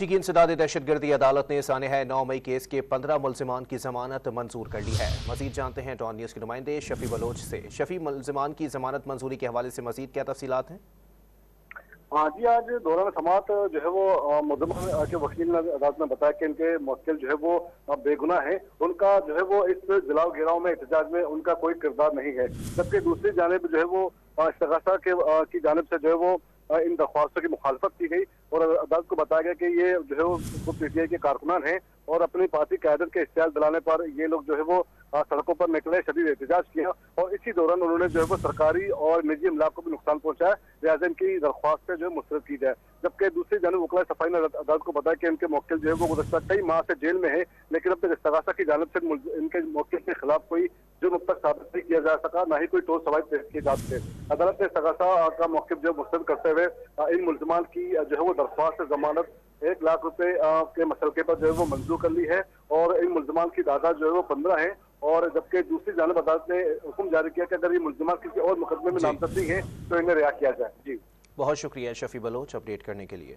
कराची की इंसदादी दहशतगर्दी अदालत ने सानहा 9 मई केस के 15 मुल्जिमान की जमानत मंजूर कर ली है। मजीद जानते हैं डॉन न्यूज़ के नुमाइंदे शफी बलोच से। शफी, मुल्जिमान की जमानत मंजूरी के हवाले से मजीद क्या तफसीलात हैं? हाँ जी, आज दौरान समाअत जो है वो मुल्जिमान के वकील ने अदालत में बताया कि इनके मुवक्किल जो है वो बेगुनाह है। उनका जो है वो इस जलाओ गिराव में एहतजाज में उनका कोई किरदार नहीं है। जबकि दूसरी जानिब जो है वो इस्तगासा की जानिब से जो है वो इन दरख्वास्तों की मुखालफत की गई और अदालत को बताया गया कि ये जो है वो पीटीआई के कारकुनान हैं और अपनी पार्टी क़यादत के इश्तिहार दिलाने पर ये लोग जो है वो सड़कों पर निकले, शदीद एहतजाज किया और इसी दौरान उन्होंने जो है वो सरकारी और निजी इमलाक को भी नुकसान पहुंचाया। लिहाजा इनकी दरख्वास्त जो है मुस्तरद की जाए। जबकि दूसरी जानिब वकला सफाई ने अदालत को बताया कि इनके मुवक्किल जो है वो गुज़श्ता कई माह से जेल में है, लेकिन अब तक इस्तगासा की जानिब से इनके मुवक्किल के खिलाफ कोई जुर्म अब तक साबित नहीं किया जा सका, ना ही कोई ठोस सवाल पेश किए जा सके। अदालत ने इस्तगासा का मौक़िफ़ जो मुस्तरद करते हुए इन मुल्जिमान की जो है वो दरख्वास्त जमानत 1 लाख रुपए के मसलके पर जो है वो मंजूर कर ली है और इन मुल्जिमान की तादाद जो है वो 15 है। और जबकि दूसरी जानिब अदालत ने हुक्म जारी किया कि अगर ये मुल्जिमान किसी और मुकदमे में नामजद नहीं है तो इन्हें रिहा किया जाए। जी, बहुत शुक्रिया शफी बलोच अपडेट करने के लिए।